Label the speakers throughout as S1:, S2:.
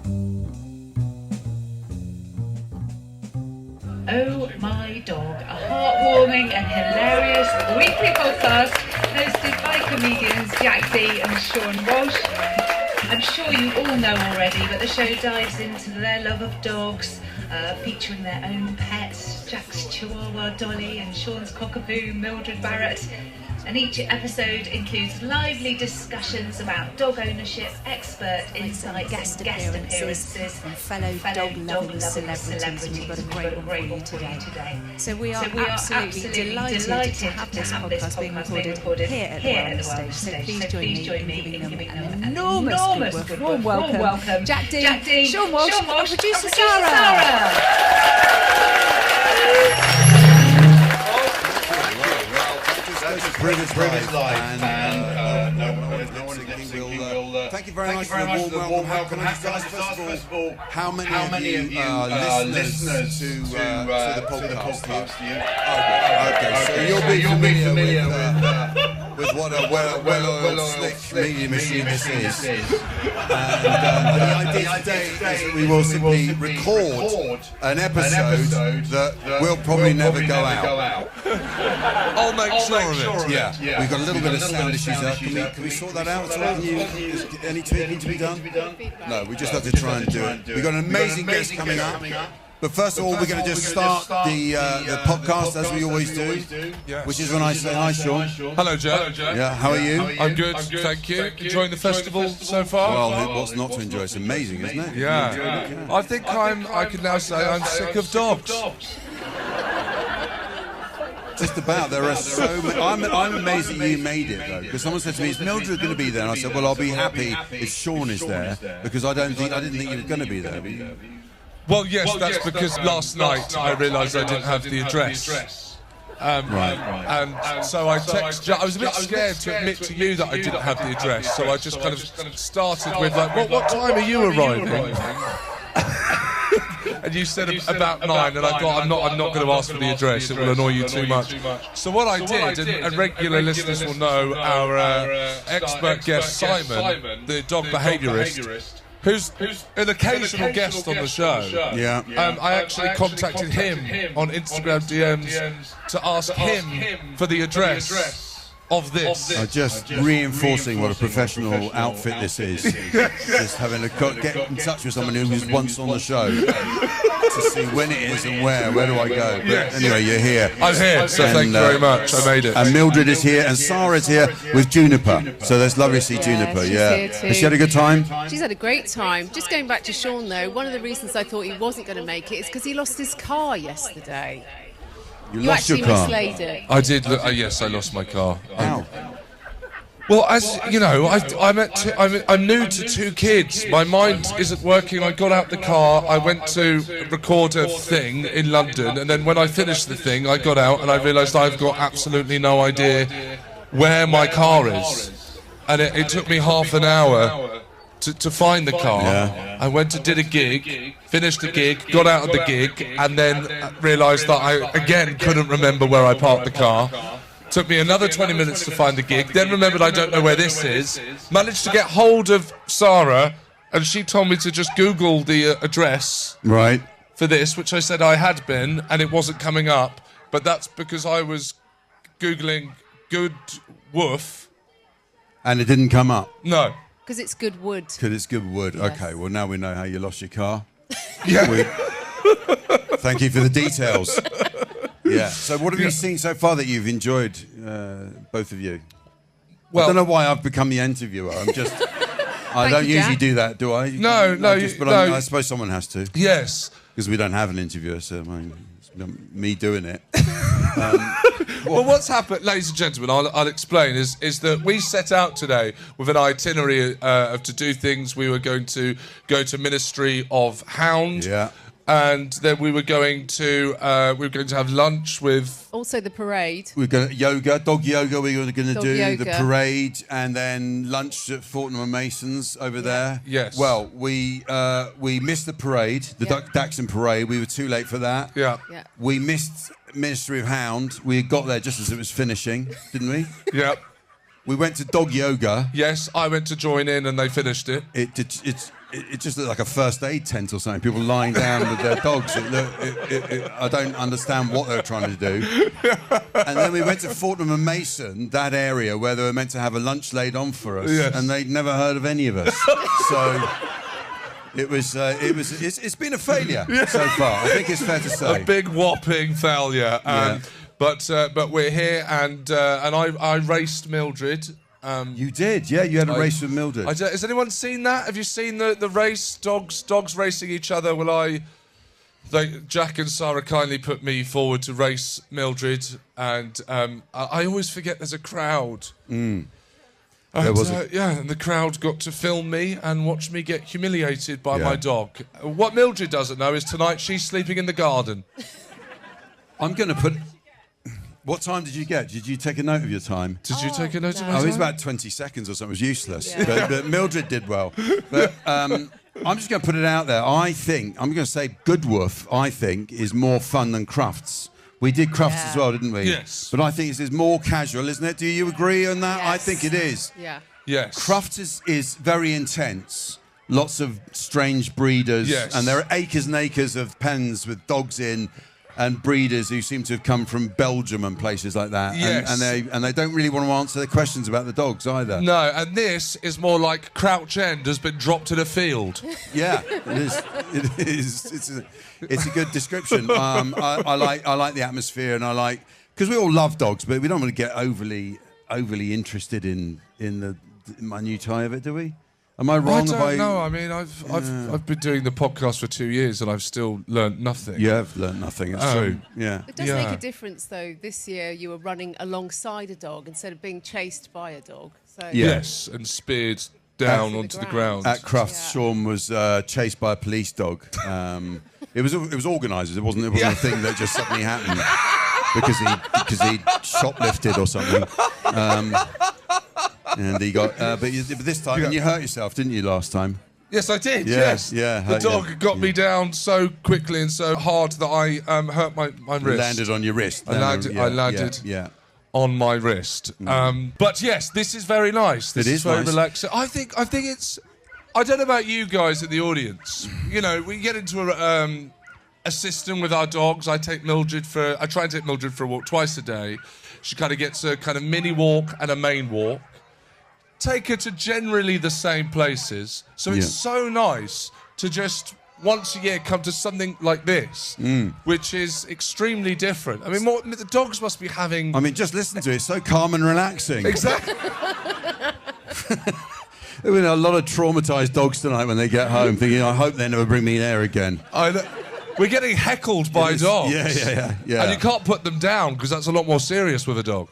S1: Oh My Dog, a heartwarming and hilarious weekly podcast hosted by comedians Jack D and Sean Walsh. I'm sure you all know already, but the show dives into their love of dogs, featuring their own pets, Jack's Chihuahua Dolly and Sean's cockapoo Mildred Barrett. And each episode includes lively discussions about dog ownership, expert insights, guest appearances
S2: and fellow dog-loving celebrities. We've got a great one for you today. So we are absolutely delighted to have this podcast being recorded here at the Wellness Stage. So please join me in giving them an enormous warm welcome. Jack D, Sean Walsh, and producer Sara.
S3: Previous life, and no one will. Thank you very much for the warm welcome. First of all, how many of you are listeners to the podcast? Okay, so you'll be familiar with what a well-oiled, slick media machine this is. And the idea today is that we will simply record an episode that will probably never go out.
S4: I'll make sure of it.
S3: Yeah, we've got a little bit of sound issues up. Can we sort that out? Any tweaking to be done? No, we just have to try and do it. We've got an amazing guest coming up. But first of all, we're going to just start the podcast as we always do, which is when I say hi, Sean.
S4: Hello, Jack.
S3: Yeah, how are you?
S4: I'm good, thank you. Enjoying the festival so far?
S3: Well, what's not to enjoy? It's amazing, isn't it?
S4: Yeah. I think I can now say I'm sick of dogs.
S3: Just about. There are so many. I'm amazed that you made it though, because someone said to me, "Is Mildred going to be there?" And I said, "Well, I'll be happy if Sean is there, because I didn't think you were going to be there."
S4: Well, yes, that's because last night I realised I didn't have the address.
S3: Right.
S4: And so I texted Jack. I was a bit scared to admit to you that I didn't have the address, so I just kind of started with like, "What time are you arriving?" And you said about 9, and I thought, I'm not going to ask for the address, it will annoy you too much. So what I did, and regular listeners will know, our expert guest Simon, the dog behaviourist, who's an occasional guest on the show.
S3: Yeah.
S4: I actually contacted him on Instagram DMs to ask him for the address of this.
S3: Just reinforcing what a professional outfit this is. Just having to get in touch with someone who's once on the show to see when it is and where do I go. But anyway, you're here.
S4: I'm here, so thank you very much. I made it.
S3: And Mildred is here, and Sara's here with Juniper. So that's lovely to see Juniper. Yeah. Has she had a good time?
S2: She's had a great time. Just going back to Sean though, one of the reasons I thought he wasn't going to make it is because he lost his car yesterday.
S3: You
S2: lost
S3: your car?
S2: Mislaid it.
S4: I did. Yes, I lost my car.
S3: How?
S4: Well, as you know, I'm new to 2 kids. My mind isn't working. I got out the car. I went to record a thing in London, and then when I finished the thing, I got out and I realised I've got absolutely no idea where my car is, and it took me half an hour to find the car.
S3: Yeah.
S4: I went did a gig, finished the gig, got out of the gig, and then realised that I again couldn't remember where I parked the car. Took me another 20 minutes to find the gig, then remembered I don't know where this is. Managed to get hold of Sara, and she told me to just Google the address for this, which I said I had been, and it wasn't coming up. But that's because I was Googling Goodwoof.
S3: And it didn't come up?
S4: No.
S2: Because it's good wood.
S3: Because it's good wood.
S2: Yes.
S3: Okay, well now we know how you lost your car.
S4: Yeah.
S3: Thank you for the details. Yeah. So what have you seen so far that you've enjoyed, both of you? Well, I don't know why I've become the interviewer. I'm just... I don't usually do that, do I?
S4: No.
S3: I suppose someone has to.
S4: Yes.
S3: Because we don't have an interviewer, so it's me doing it.
S4: Well, what's happened, ladies and gentlemen, I'll explain, is that we set out today with an itinerary of to do things. We were going to go to Ministry of Hound.
S3: Yeah.
S4: And then we were going to have lunch with...
S2: Also the parade.
S3: We're going to dog yoga we were going to do,
S2: yoga.
S3: The parade, and then lunch at Fortnum and Mason's over there.
S4: Yes.
S3: Well, we missed the parade, the Dachshund parade. We were too late for that.
S4: Yeah.
S3: We missed Ministry of Hound. We got there just as it was finishing, didn't we?
S4: Yeah.
S3: We went to dog yoga.
S4: Yes, I went to join in and they finished it.
S3: it just looked like a first aid tent or something. People lying down with their dogs. I don't understand what they were trying to do. And then we went to Fortnum and Mason, that area where they were meant to have a lunch laid on for us, and they'd never heard of any of us. So it's been a failure so far. I think it's fair to say
S4: a big whopping failure. But we're here, and I raced Mildred.
S3: You did, yeah. You had a race with Mildred.
S4: Has anyone seen that? Have you seen the race? Dogs racing each other. Well, Jack and Sara kindly put me forward to race Mildred, and I always forget there's a crowd.
S3: There
S4: was and the crowd got to film me and watch me get humiliated by my dog. What Mildred doesn't know is tonight she's sleeping in the garden.
S3: I'm going to put... What time did you get? Did you take a note of your time?
S4: Did you take a note of my
S3: time? It was about 20 seconds or something. It was useless. Yeah. But Mildred did well. But I'm just going to put it out there. I'm going to say Goodwoof, I think, is more fun than Crufts. We did Crufts as well, didn't we?
S4: Yes.
S3: But I think it's more casual, isn't it? Do you agree on that? Yes. I think it is.
S2: Yeah.
S4: Yes.
S3: Crufts is very intense. Lots of strange breeders.
S4: Yes.
S3: And there are acres and acres of pens with dogs in, and breeders who seem to have come from Belgium and places like that.
S4: Yes.
S3: And they don't really want to answer the questions about the dogs either.
S4: No, and this is more like Crouch End has been dropped in a field.
S3: Yeah, it is. It is. It's a good description. I like the atmosphere, and I like, because we all love dogs, but we don't want to get overly interested in the minutiae of it, do we? Am I wrong?
S4: I don't know. I mean, I've been doing the podcast for 2 years and I've still learnt nothing.
S3: You have learnt nothing. It's true. Yeah.
S5: It does make a difference, though. This year you were running alongside a dog instead of being chased by a dog. So
S4: yes, and speared down onto the ground.
S3: At Crufts, Seann was chased by a police dog. It was organised. It wasn't a thing that just suddenly happened because he shoplifted or something. And he got, but this time, and you hurt yourself, didn't you, last time?
S4: Yes, I did. Yes.
S3: Yeah.
S4: The dog got me down so quickly and so hard that I hurt my wrist.
S3: Landed on your wrist.
S4: I landed on my wrist. But yes, this is very nice. This is very relaxing. I think it's. I don't know about you guys in the audience. You know, we get into a system with our dogs. I try and take Mildred for a walk twice a day. She kind of gets a kind of mini walk and a main walk. Take her to generally the same places. So it's so nice to just once a year come to something like this, which is extremely different. I mean, the dogs must be having...
S3: I mean, just listen to it. It's so calm and relaxing.
S4: Exactly.
S3: There have been a lot of traumatised dogs tonight when they get home thinking, I hope they never bring me there again.
S4: We're getting heckled by dogs.
S3: Yeah.
S4: And you can't put them down because that's a lot more serious with a dog.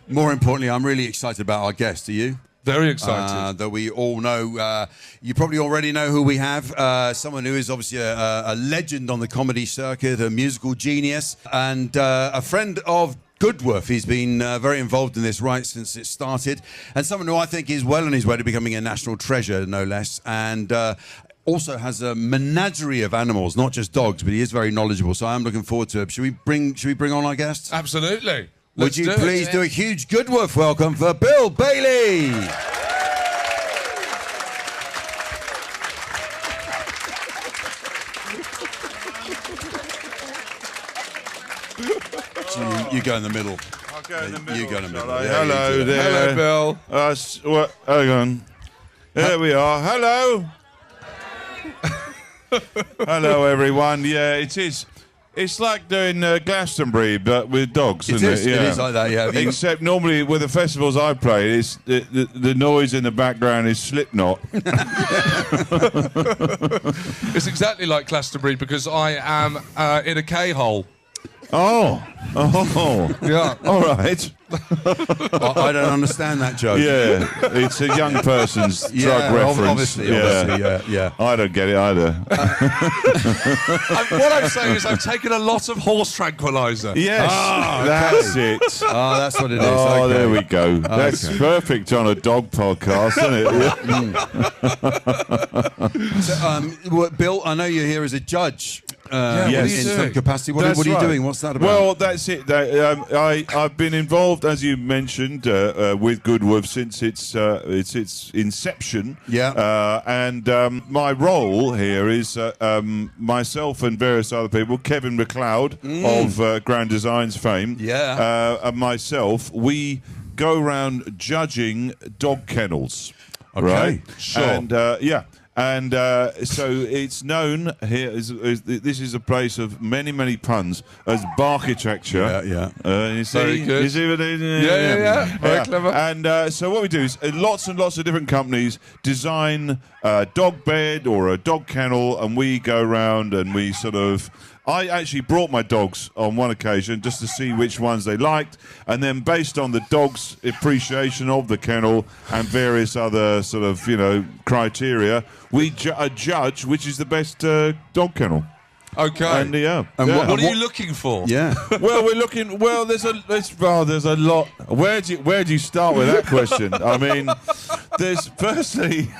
S3: More importantly, I'm really excited about our guest. Are you?
S4: Very excited.
S3: That we all know. You probably already know who we have. Someone who is obviously a legend on the comedy circuit, a musical genius, and a friend of Goodwoof. He's been very involved in this right since it started, and someone who I think is well on his way to becoming a national treasure, no less, and also has a menagerie of animals, not just dogs, but he is very knowledgeable, so I'm looking forward to it. Should we bring on our guest?
S4: Absolutely.
S3: Would you please do a huge Goodwoof welcome for Bill Bailey? You go in the middle.
S6: I'll go in the middle.
S3: You go in the middle.
S6: Hello there.
S4: Hello, Bill.
S6: Hang on. There we are. Hello. Hello, everyone. Yeah, it is. It's like doing Glastonbury, but with dogs, isn't it?
S3: It is like that, yeah.
S6: Except normally with the festivals I play, it's the noise in the background is Slipknot.
S4: It's exactly like Glastonbury because I am in a K-hole.
S6: Oh.
S4: Yeah.
S6: All right.
S3: I don't understand that joke.
S6: Yeah, it's a young person's drug reference.
S3: Obviously, yeah.
S6: I don't get it either.
S4: What I'm saying is I've taken a lot of horse tranquilizer.
S6: Yes, that's it.
S3: Oh, that's what it is.
S6: Oh,
S3: okay.
S6: there we go. That's perfect on a dog podcast, isn't it?
S3: So, Bill, I know you're here as a judge. in some capacity. What are you doing? What's that about?
S6: Well, that's it. I've been involved, as you mentioned, with Goodwoof since its inception.
S3: Yeah.
S6: And my role here is myself and various other people, Kevin McLeod of Grand Designs fame, and myself, we go around judging dog kennels.
S3: Okay,
S6: right?
S3: sure.
S6: And And so it's known here this is a place of many puns as Barkitecture.
S3: Yeah.
S6: You see,
S4: Very good.
S6: You see what they do?
S4: Yeah. Very clever.
S6: And so what we do is lots and lots of different companies design a dog bed or a dog kennel, and we go around and we sort of. I actually brought my dogs on one occasion just to see which ones they liked, and then based on the dog's appreciation of the kennel and various other sort of, criteria, we judge which is the best dog kennel.
S4: Okay.
S6: And
S4: what are you looking for?
S3: Yeah.
S6: Well, we're looking. Well, there's a lot. Where do you start with that question? I mean, there's firstly,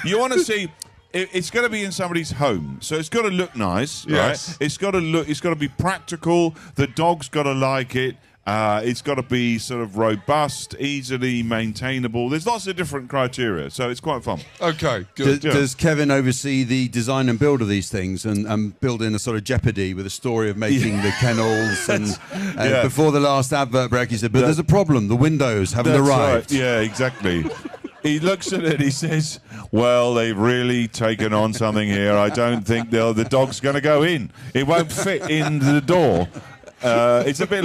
S6: you want to see. It's going to be in somebody's home, so it's got to look nice,
S4: yes.
S6: right? It's got to be practical. The dog's got to like it. It's got to be sort of robust, easily maintainable. There's lots of different criteria, so it's quite fun.
S4: Okay, good.
S3: Does Kevin oversee the design and build of these things and build in a sort of jeopardy with a story of making the kennels? And before the last advert break, he said, but there's a problem. The windows haven't arrived.
S6: Right. Yeah, exactly. He looks at it, he says, well, they've really taken on something here. I don't think the dog's going to go in. It won't fit in the door. It's a bit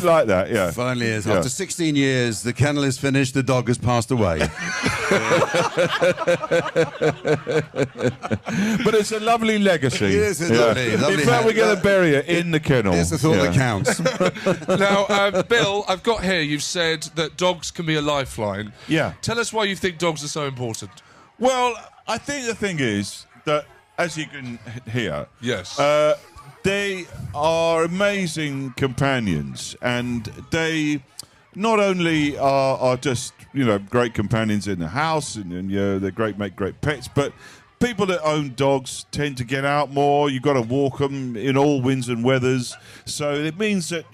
S6: like that, yeah.
S3: Finally is. After 16 years, the kennel is finished, the dog has passed away.
S6: But it's a lovely legacy.
S3: It is lovely.
S6: In fact, we're going to bury it in the kennel.
S3: It's the thought that counts.
S4: Now, Bill, I've got here, you've said that dogs can be a lifeline.
S6: Yeah.
S4: Tell us why you think dogs are so important.
S6: Well, I think the thing is that, as you can hear...
S4: Yes.
S6: They are amazing companions, and they not only are just great companions in the house, and they make great pets, but people that own dogs tend to get out more. You've got to walk them in all winds and weathers, so it means that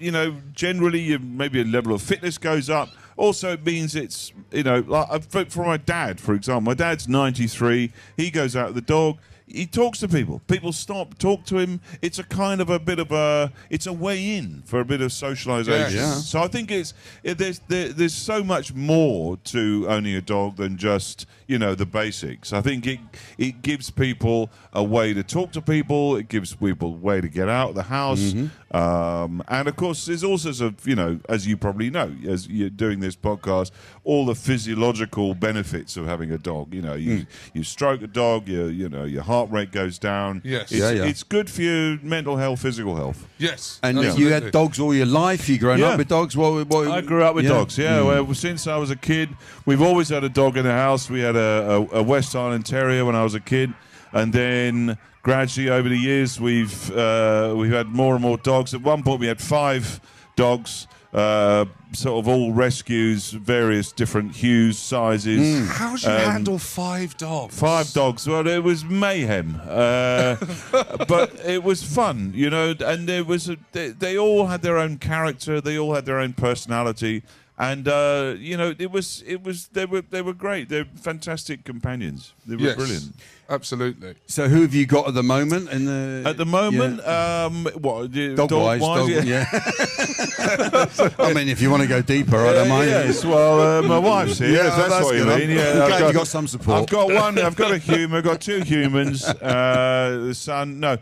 S6: generally maybe a level of fitness goes up. Also, it means it's like for my dad, for example. My dad's 93. He goes out with the dog. He talks to people. People stop, talk to him. It's a kind of it's a way in for a bit of socialisation.
S4: Yes. Yeah.
S6: So I think there's so much more to owning a dog than just the basics. I think it gives people a way to talk to people. It gives people a way to get out of the house. And of course, there's all sorts of as you probably know, as you're doing this podcast, all the physiological benefits of having a dog. You stroke a dog, your heart rate goes down.
S4: Yes.
S6: It's good for your mental health, physical health.
S4: Yes.
S3: And you had dogs all your life? You grown up with dogs?
S6: I grew up with dogs, Well, since I was a kid, we've always had a dog in the house. We had a West Island Terrier when I was a kid. And then gradually over the years, we've had more and more dogs. At one point, we had 5 dogs, sort of all rescues, various different hues, sizes.
S4: How do you handle 5 dogs?
S6: 5 dogs. Well, it was mayhem, but it was fun, And there was they all had their own character. They all had their own personality. And they were great. They're fantastic companions. They were brilliant.
S4: Absolutely.
S3: So who have you got at the moment?
S6: At the moment,
S3: dog-wise,
S6: yeah.
S3: I mean, if you want to go deeper, I don't mind.
S6: Yes, well, my wife's here.
S3: Yeah,
S6: if that's what you mean. Yeah,
S3: you got some support.
S6: I've got one. I've got a human. I've got 2 humans. The son. No,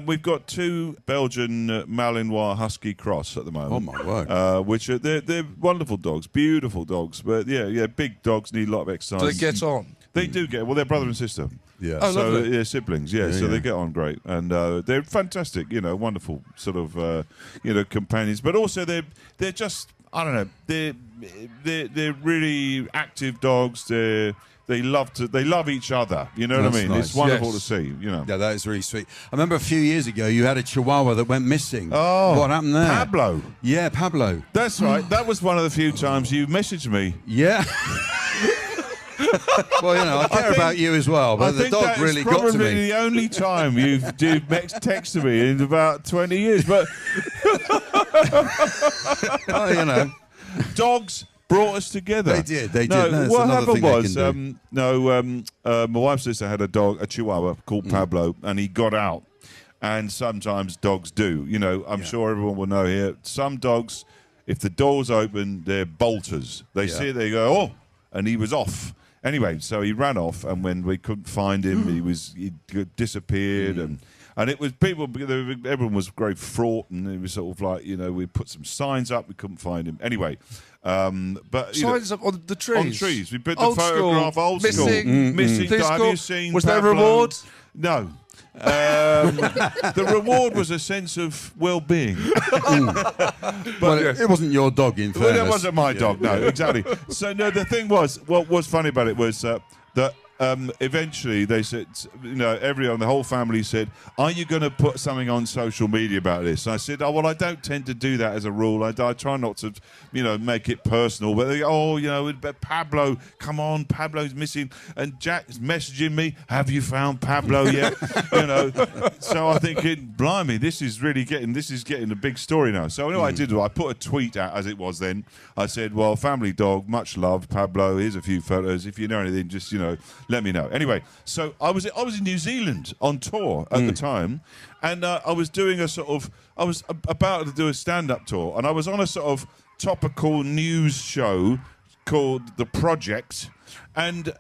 S6: we've got 2 Belgian Malinois Husky Cross at the moment.
S3: Oh my word!
S6: Which are they're wonderful dogs, beautiful dogs, but big dogs need a lot of exercise.
S4: Do they get on?
S6: They do get. Well, they're brother and sister.
S3: Yeah.
S4: Oh,
S6: so
S4: lovely.
S6: they're siblings. Yeah. So they get on great, and they're fantastic. Wonderful sort of companions. But also they're just I don't know. They're really active dogs. They love each other. You know what I mean?
S3: Nice.
S6: It's wonderful to see.
S3: Yeah, that is really sweet. I remember a few years ago you had a Chihuahua that went missing.
S6: Oh,
S3: what happened there?
S6: Pablo.
S3: Yeah, Pablo.
S6: That's right. That was one of the few times you messaged me.
S3: Yeah. Well, you know, I care about you as well, but the dog really got to me.
S6: Probably the only time you've texted me in about 20 years. But
S3: well, you know,
S6: dogs brought us together.
S3: They did. They
S6: no,
S3: did. No,
S6: what happened was,
S3: my
S6: my wife's sister had a dog, a Chihuahua called Pablo, and he got out. And sometimes dogs do. You know, I'm sure everyone will know here. Some dogs, if the door's open, they're bolters. They see it, they go, oh, and he was off. Anyway, so he ran off, and when we couldn't find him, he disappeared, and it was everyone was very fraught, and it was sort of like, you know, we put some signs up, we couldn't find him. Anyway, but
S4: signs up on the trees.
S6: On trees, we put the
S4: Old
S6: photograph,
S4: school,
S6: old
S4: missing,
S6: school, missing.
S4: Please
S6: Have
S4: call.
S6: you seen?
S4: Was there a
S6: Pablo?
S4: reward?
S6: No. The reward was a sense of well-being.
S3: Well, it wasn't your dog, in fairness.
S6: Well, it wasn't my dog, no, exactly. So, no, the thing was, what was funny about it was that eventually they said, you know, everyone, the whole family said, are you going to put something on social media about this? And I said, oh, well, I don't tend to do that as a rule. I try not to, you know, make it personal. But they go, oh, you know, Pablo, come on, Pablo's missing. And Jack's messaging me, have you found Pablo yet? You know, so I think, blimey, this is getting a big story now. So what I did was I put a tweet out as it was then. I said, well, family dog, much love, Pablo. Here's a few photos. If you know anything, just, you know, let me know. Anyway, so I was in New Zealand on tour at the time, and I was doing I was about to do a stand-up tour, and I was on a sort of topical news show called The Project, and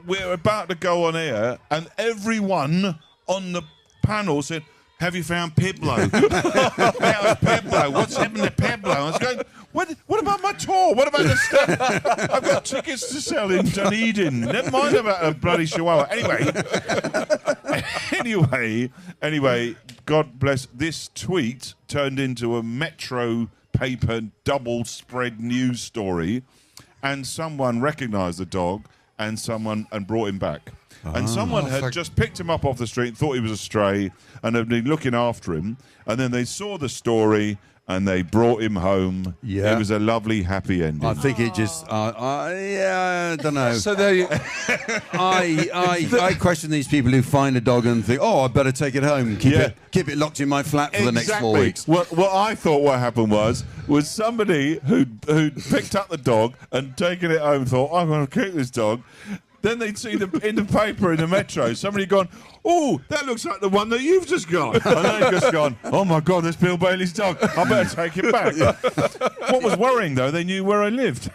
S6: we're about to go on air, and everyone on the panel said, have you found Pablo? How's Pablo? What's happened to Pablo? I was going, what about my tour? What about the stuff? I've got tickets to sell in Dunedin. Never mind about a bloody Chihuahua. Anyway, God bless. This tweet turned into a Metro paper double spread news story, and someone recognised the dog and brought him back. And someone had just picked him up off the street, thought he was a stray, and had been looking after him. And then they saw the story, and they brought him home.
S3: Yeah.
S6: It was a lovely, happy ending.
S3: I think it just, I don't know.
S4: So there you...
S3: I question these people who find a dog and think, oh, I better take it home, keep it locked in my flat for the next 4 weeks.
S6: What I thought what happened was somebody who'd picked up the dog and taken it home thought, I'm going to keep this dog. Then they'd see in the paper in the Metro, somebody gone, oh, that looks like the one that you've just got. And they've just gone, oh my God, that's Bill Bailey's dog. I better take it back. What was worrying though, they knew where I lived.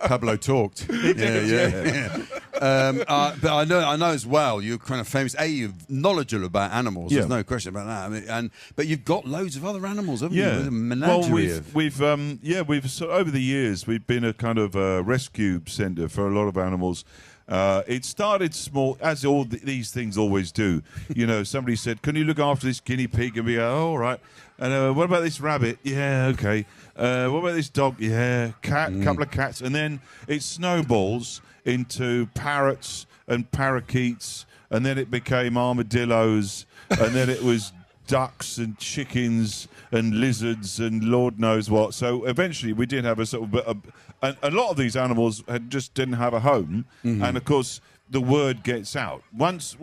S3: Pablo talked. Yeah. But I know as well, you're kind of famous. You're knowledgeable about animals. There's no question about that. I mean, but you've got loads of other animals, haven't you? With a menagerie.
S6: Well, we've so over the years we've been a kind of rescue centre for a lot of animals. It started small, as all these things always do. You know, somebody said, can you look after this guinea pig? And we go, oh, all right. And what about this rabbit? Yeah, okay. What about this dog? Yeah, cat, couple of cats. And then it snowballs into parrots and parakeets, and then it became armadillos, and then it was ducks and chickens and lizards and Lord knows what. So eventually we did have a sort of a lot of these animals just didn't have a home, and of course the word gets out once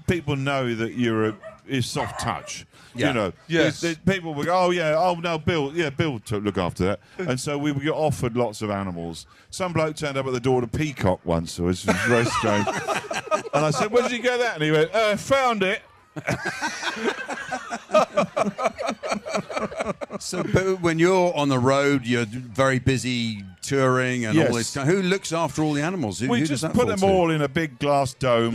S6: people know that you're a soft touch. You know, there's people will go, oh no, Bill to look after that, and so we got offered lots of animals. Some bloke turned up at the door with a peacock once, which was very strange, and I said, where did you get that? And he went, found it.
S3: So, but when you're on the road, you're very busy touring and all this. Who looks after all the animals?
S6: We just put them all in a big glass dome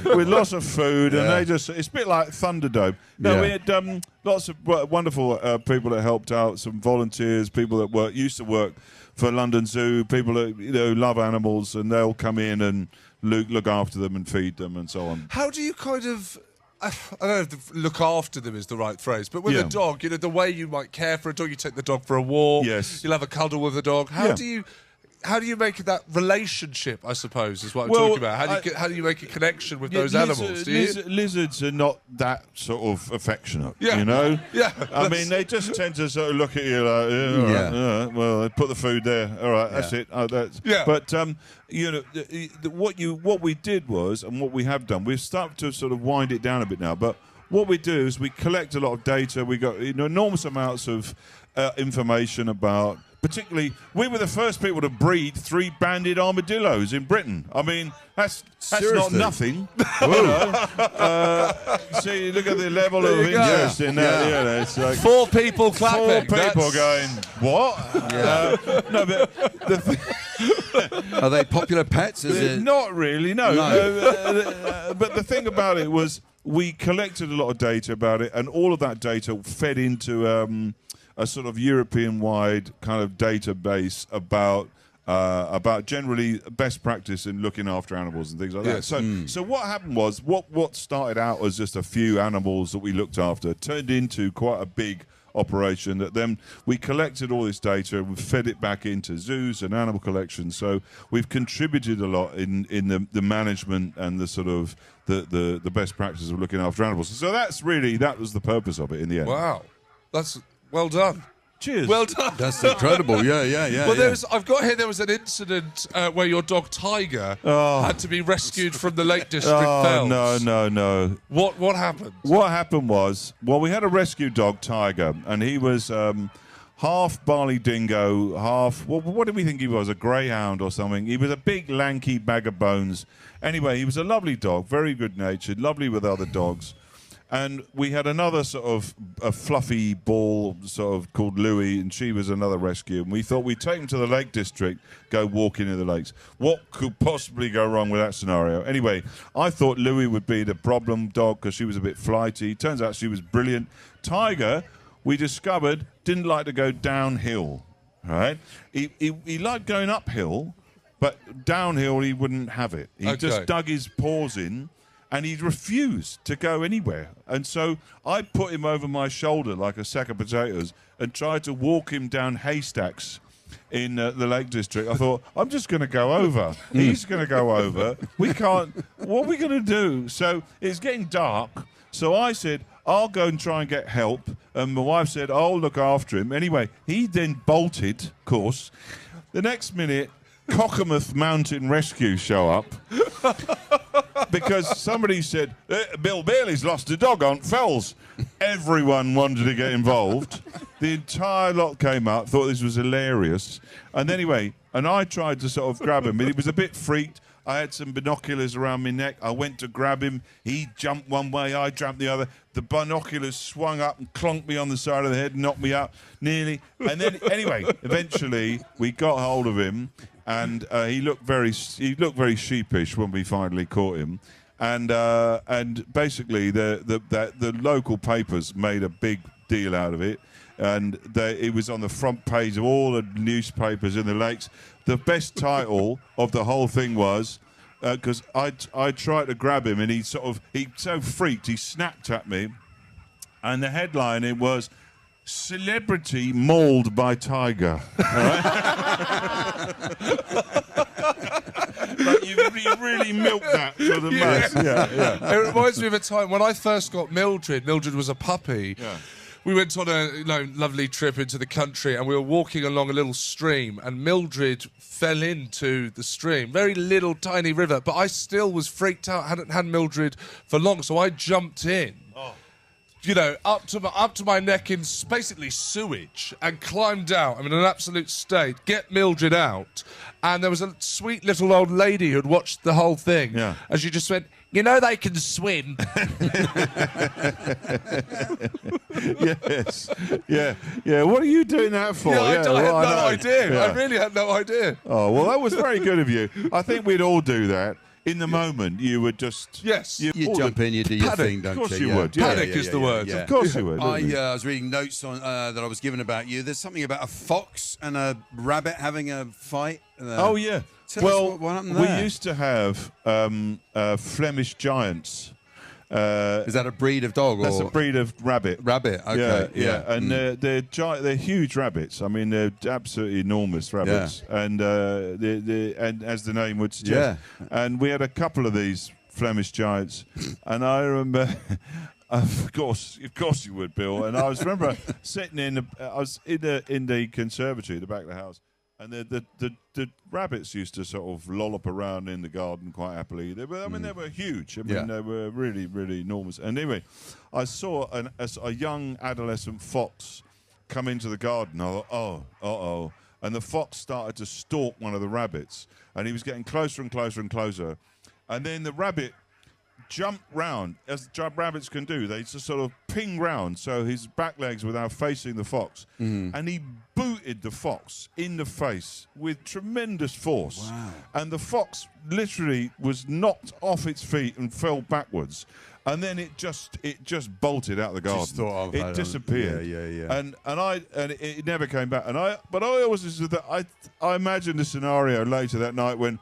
S6: with lots of food, and it's a bit like Thunderdome. No, we had lots of wonderful people that helped out, some volunteers, people that used to work for London Zoo, people that love animals, and they'll come in and look after them and feed them and so on.
S4: How do you kind of... I don't know if look after them is the right phrase, but with a dog, the way you might care for a dog, you take the dog for a walk, you'll have a cuddle with the dog. How do you how do you make that relationship? I suppose is what I'm
S6: Well,
S4: talking about. How do you make a connection with those animals? Do you?
S6: Lizards are not that sort of affectionate,
S4: Yeah.
S6: you know.
S4: Yeah,
S6: I mean, they just tend to sort of look at you like, yeah, all right,
S3: Yeah.
S6: well, they put the food there. All right, that's it. Oh, that's
S4: Yeah.
S6: But you know, what we did was, and what we have done, we've started to sort of wind it down a bit now. But what we do is we collect a lot of data. We got enormous amounts of information about. Particularly, we were the first people to breed 3-banded armadillos in Britain. I mean, that's not
S3: Seriously?
S6: nothing. You know? See, look at the level of
S4: you go.
S6: interest in that. You know, it's like
S4: 4 people clapping.
S6: 4 people going, what? No, but
S3: Are they popular pets? Is it?
S6: not really, no.
S3: No.
S6: But the thing about it was we collected a lot of data about it, and all of that data fed into a sort of European-wide kind of database about generally best practice in looking after animals and things like that. So what happened was what started out as just a few animals that we looked after turned into quite a big operation that then we collected all this data and we fed it back into zoos and animal collections. So we've contributed a lot in the management and the sort of the best practices of looking after animals. So that was the purpose of it in the end.
S4: Wow, that's well done.
S6: Cheers.
S4: Well done.
S3: That's incredible. Yeah.
S4: Well, I've got here. There was an incident where your dog Tiger had to be rescued from the Lake District.
S6: Oh,
S4: Fells.
S6: no.
S4: What happened?
S6: What happened was, we had a rescue dog, Tiger, and he was half Barley Dingo, half, what did we think he was, a greyhound or something? He was a big, lanky bag of bones. Anyway, he was a lovely dog, very good-natured, lovely with other dogs. And we had another sort of a fluffy ball sort of called Louie, and she was another rescue. And we thought we'd take him to the Lake District, go walking in the lakes. What could possibly go wrong with that scenario? Anyway, I thought Louie would be the problem dog because she was a bit flighty. Turns out she was brilliant. Tiger, we discovered, didn't like to go downhill. Right? He liked going uphill, but downhill he wouldn't have it. He just dug his paws in. And he refused to go anywhere. And so I put him over my shoulder like a sack of potatoes and tried to walk him down haystacks in the Lake District. I thought, I'm just going to go over. He's going to go over. We can't. What are we going to do? So it's getting dark. So I said, I'll go and try and get help. And my wife said, I'll look after him. Anyway, he then bolted, of course. The next minute, Cockermouth Mountain Rescue show up. Because somebody said, Bill Bailey's lost a dog on Fells. Everyone wanted to get involved. The entire lot came up, thought this was hilarious. And anyway, I tried to sort of grab him, but he was a bit freaked. I had some binoculars around my neck. I went to grab him. He jumped one way, I jumped the other. The binoculars swung up and clonked me on the side of the head, knocked me out nearly. And then, anyway, eventually we got hold of him. And he looked very sheepish when we finally caught him, and basically the local papers made a big deal out of it, and it was on the front page of all the newspapers in the lakes. The best title of the whole thing was because I tried to grab him and he so freaked he snapped at me, and the headline it was, "Celebrity mauled by tiger." Like you really milked that to the max. Yeah.
S4: It reminds me of a time when I first got Mildred. Mildred was a puppy.
S6: Yeah.
S4: We went on a lovely trip into the country, and we were walking along a little stream, and Mildred fell into the stream. Very little, tiny river, but I still was freaked out. Hadn't had Mildred for long, so I jumped in. Up to my neck in basically sewage and climbed out. I'm in an absolute state. Get Mildred out. And there was a sweet little old lady who'd watched the whole thing.
S6: Yeah.
S4: And she just went, they can swim.
S6: Yes. Yeah. What are you doing that for?
S4: I had no idea.
S6: Yeah.
S4: I really had no idea.
S6: Oh, well, that was very good of you. I think we'd all do that. In the moment, you would just...
S4: Yes.
S3: You jump in, you do your
S4: Panic.
S3: thing, don't you?
S6: Of course you would. Yeah.
S4: Panic is the word.
S6: Of course you would.
S3: I was reading notes on that I was given about you. There's something about a fox and a rabbit having a fight.
S6: Oh, yeah.
S3: Tell us what happened
S6: we
S3: there.
S6: used to have Flemish giants.
S3: Is that a breed of dog?
S6: That's
S3: or
S6: a breed of rabbit.
S3: Rabbit, okay.
S6: Yeah. And they're huge rabbits. I mean, they're absolutely enormous rabbits. And and as the name would suggest.
S3: Yeah.
S6: And we had a couple of these Flemish giants, and I remember. Of course you would, Bill. And I remember sitting in the conservatory at the back of the house, and the rabbits used to sort of lollop around in the garden quite happily. They were huge. I mean, they were really, really enormous. And anyway, I saw a young adolescent fox come into the garden. I thought, and the fox started to stalk one of the rabbits, and he was getting closer and closer and closer, and then the rabbit jumped round, as rabbits can do. They just sort of ping round, so his back legs were now facing the fox. And he booted the fox in the face with tremendous force.
S3: Wow.
S6: And the fox literally was knocked off its feet and fell backwards. And then it just bolted out of the garden.
S3: Just thought,
S6: it disappeared.
S3: Yeah.
S6: And it never came back. But I always I imagined a scenario later that night when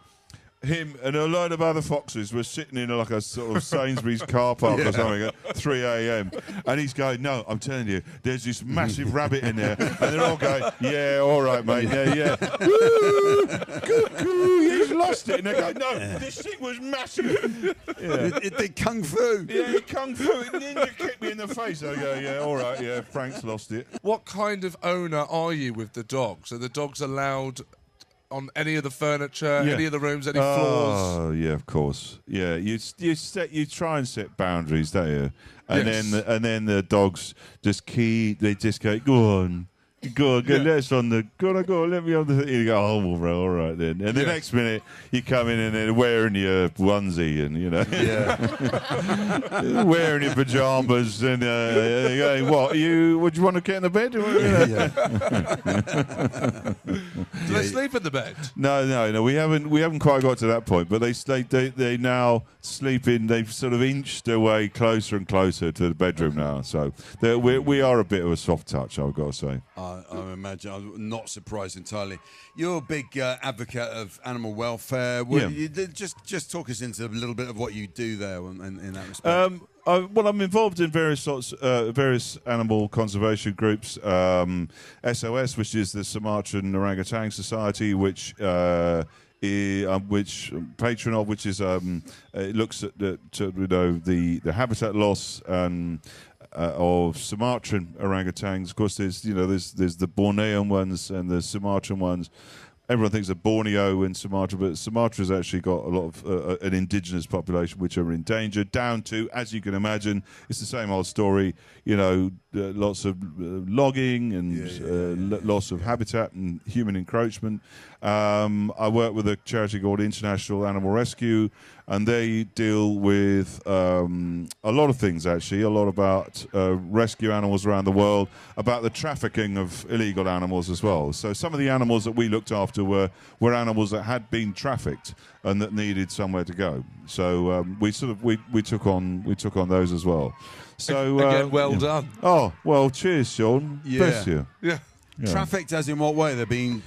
S6: him and a load of other foxes were sitting in like a sort of Sainsbury's car park or something at 3 a.m. And he's going, "No, I'm telling you, there's this massive rabbit in there." And they're all going, "Yeah, all right, mate, yeah. Woo! Cuckoo, he's lost it." And they're going, "No, this thing was massive."
S3: It did kung fu.
S6: Yeah, he kung fu. It ninja kicked me in the face. I go, "Yeah, all right, yeah, Frank's lost it."
S4: What kind of owner are you with the dogs? Are the dogs allowed on any of the furniture, any of the rooms, any floors?
S6: Oh, yeah, of course. Yeah, you try and set boundaries, don't you? And then the dogs just go on, let's on the go on, let me on the. You go, all right then. And the next minute you come in and they're wearing your onesie and wearing your pajamas and going, what you want to get in the bed?
S4: Do they sleep in the bed?
S6: No. We haven't quite got to that point. But they now sleep in. They've sort of inched their way closer and closer to the bedroom now. So we are a bit of a soft touch, I've got to say.
S3: I imagine. I'm not surprised entirely. You're a big advocate of animal welfare. Just talk us into a little bit of what you do there in that respect.
S6: I'm involved in various animal conservation groups. SOS, which is the Sumatran Orangutan Society, which patron of which is it looks at the habitat loss of Sumatran orangutans. Of course, there's the Bornean ones and the Sumatran ones. Everyone thinks of Borneo and Sumatra, but Sumatra's actually got a lot of an indigenous population which are in danger, down to, as you can imagine, it's the same old story, lots of logging and loss of habitat and human encroachment. I work with a charity called International Animal Rescue, and they deal with a lot of things, actually, a lot about rescue animals around the world, about the trafficking of illegal animals as well. So some of the animals that we looked after were animals that had been trafficked and that needed somewhere to go. So we took on those as well. So
S4: again, well done.
S6: Oh well, cheers, Sean.
S3: Yeah.
S6: Bless you.
S3: Yeah. Trafficked as in what way? They're being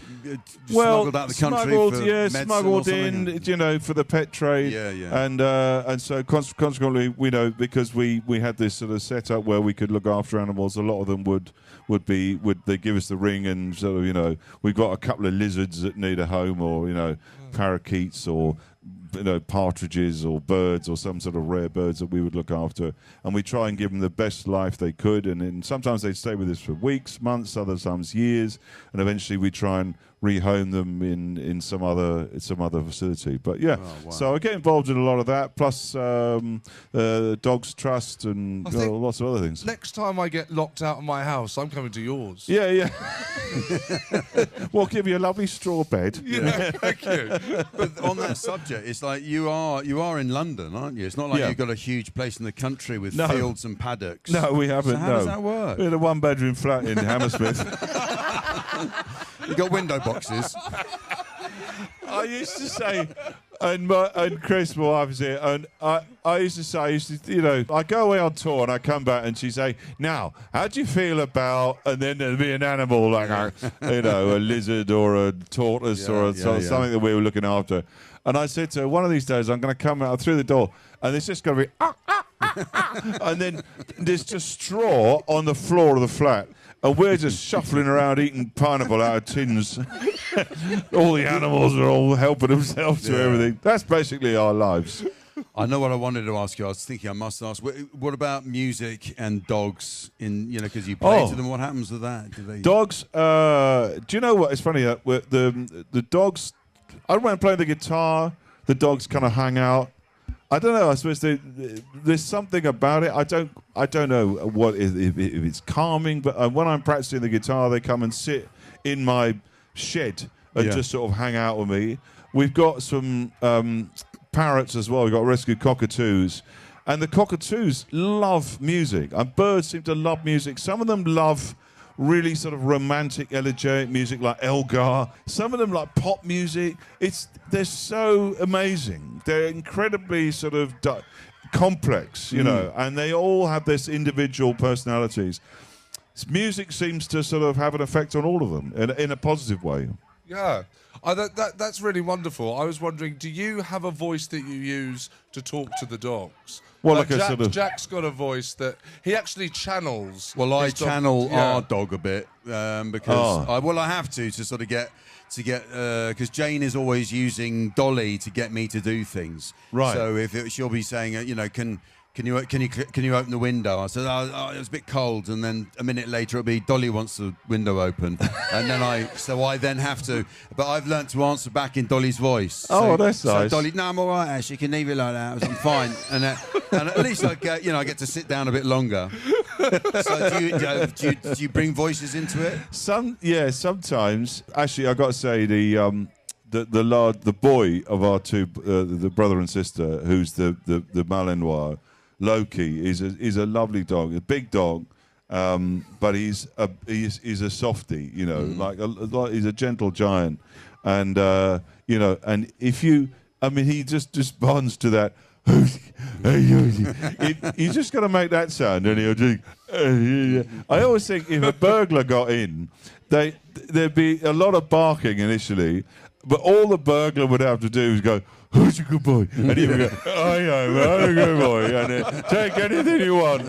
S3: smuggled out of the country for medicine
S6: smuggled
S3: or
S6: in, for the pet trade. And so consequently, because we had this sort of setup where we could look after animals. A lot of them would they give us the ring, and sort of we've got a couple of lizards that need a home, or parakeets, or partridges or birds or some sort of rare birds that we would look after, and we try and give them the best life they could, and then sometimes they stay with us for weeks, months, other times years, and eventually we try and rehome them in some other facility. But so I get involved in a lot of that, plus Dogs Trust and lots of other things.
S4: Next time I get locked out of my house, I'm coming to yours.
S6: Yeah. We'll give you a lovely straw bed.
S4: Yeah, thank you.
S3: But on that subject, it's like you are in London, aren't you? It's not like you've got a huge place in the country with fields and paddocks.
S6: No, we haven't.
S3: So how does that work?
S6: We had a one-bedroom flat in Hammersmith.
S3: You got window boxes.
S6: I used to say, and Chris, my wife is here, and I used to say, I go away on tour and I come back and she'd say, "Now, how do you feel about?" And then there'd be an animal like a lizard or a tortoise or something that we were looking after. And I said to her, one of these days I'm going to come out through the door and it's just going to be and then there's just straw on the floor of the flat. And we're just shuffling around eating pineapple out of tins. All the animals are all helping themselves to everything. That's basically our lives.
S3: I know what I wanted to ask you. I was thinking I must ask. What about music and dogs? Because you play to them. What happens with that? Do they...
S6: Dogs. Do you know what? It's funny. The dogs. I went playing the guitar. The dogs kind of hang out. I don't know. I suppose there's something about it. I don't know what if it's calming. But when I'm practicing the guitar, they come and sit in my shed and just sort of hang out with me. We've got some parrots as well. We've got rescued cockatoos, and the cockatoos love music. And birds seem to love music. Some of them love really sort of romantic, elegiac music like Elgar. Some of them like pop music. They're so amazing. They're incredibly sort of complex, and they all have this individual personalities. Music seems to sort of have an effect on all of them in a positive way.
S4: Yeah. That's really wonderful. I was wondering, do you have a voice that you use to talk to the dogs?
S6: Well,
S4: Jack's got a voice that he actually channels.
S3: Well, I channel our dog a bit because I have to sort of get because Jane is always using Dolly to get me to do things. Right. So she'll be saying, Can you open the window? I said, it was a bit cold, and then a minute later it'll be Dolly wants the window open, and then I then have to. But I've learnt to answer back in Dolly's voice.
S6: That's nice.
S3: Dolly, no, I'm all right, Ash. You can leave it like that. I'm fine, and at least I get to sit down a bit longer. So do you bring voices into it?
S6: Sometimes. Actually, I got to say the boy of our two, the brother and sister, who's the Malinois. Loki is a lovely dog, a big dog, but he's a softie, he's a gentle giant, and and he just responds to that. You just got to make that sound, and he'll do. I always think if a burglar got in, there'd be a lot of barking initially, but all the burglar would have to do is go, "Who's a good boy?" And he would go, "I am a good boy," and take anything you want.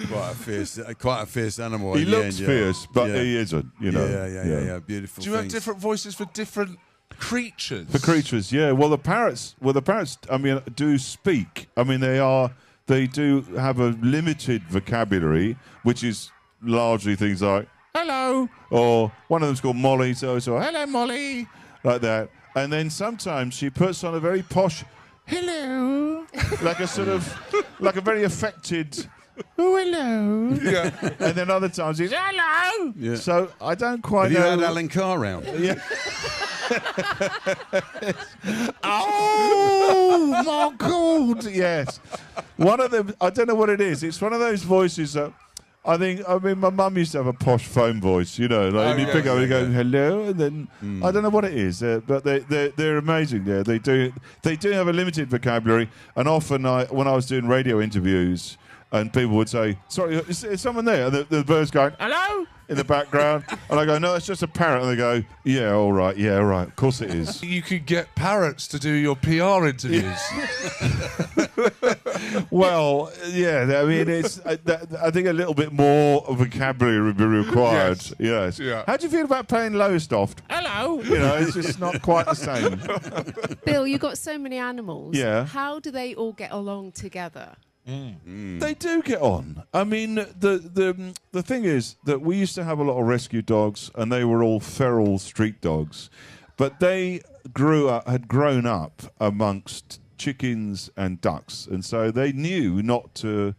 S3: Quite a fierce animal.
S6: He looks fierce, but he isn't.
S3: Yeah. Beautiful.
S4: Do you have different voices for different creatures?
S6: For creatures, yeah. Well, the parrots. I mean, do speak. I mean, they do have a limited vocabulary, which is largely things like hello, or one of them's called Molly, so hello Molly, like that. And then sometimes she puts on a very posh hello, like a very affected hello. Yeah. And then other times he's hello. Yeah. So I don't quite know.
S3: Have you had Alan Carr round?
S6: Yeah. Oh my God! Yes. One of them. I don't know what it is. It's one of those voices that. I mean, my mum used to have a posh phone voice, you pick up and you go, hello, and then, I don't know what it is, but they're amazing, they do have a limited vocabulary, and often when I was doing radio interviews, and people would say, sorry, is someone there? And the bird's going, hello, in the background, and I go, no, it's just a parrot, and they go, yeah, all right, of course it is.
S4: You could get parrots to do your PR interviews.
S6: Well, yeah, I mean, I think a little bit more vocabulary would be required. Yes. Yeah. How do you feel about playing Lowestoft? Hello. It's just not quite the same.
S5: Bill, you've got so many animals.
S6: Yeah.
S5: How do they all get along together?
S6: They do get on. I mean, the thing is that we used to have a lot of rescue dogs, and they were all feral street dogs, but they had grown up amongst chickens and ducks, and so they knew not to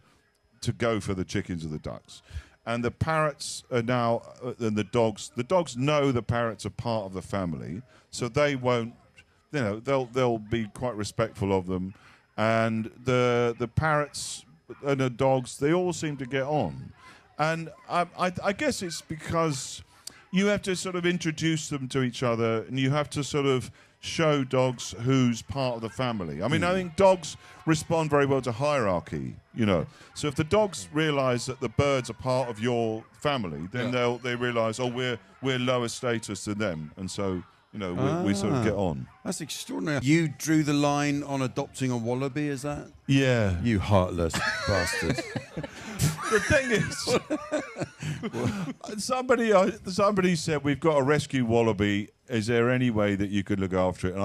S6: go for the chickens or the ducks. And the parrots are now, and the dogs know the parrots are part of the family, so they won't, they'll be quite respectful of them. And the parrots and the dogs, they all seem to get on. And I guess it's because you have to sort of introduce them to each other, and you have to sort of show dogs who's part of the family. I mean, I think dogs respond very well to hierarchy, So if the dogs realise that the birds are part of your family, then they realise, we're lower status than them. And so, You know, we sort of get on.
S3: That's extraordinary. You drew the line on adopting a wallaby, is that?
S6: Yeah.
S3: You heartless bastard.
S6: The thing is, somebody said we've got a rescue wallaby. Is there any way that you could look after it? And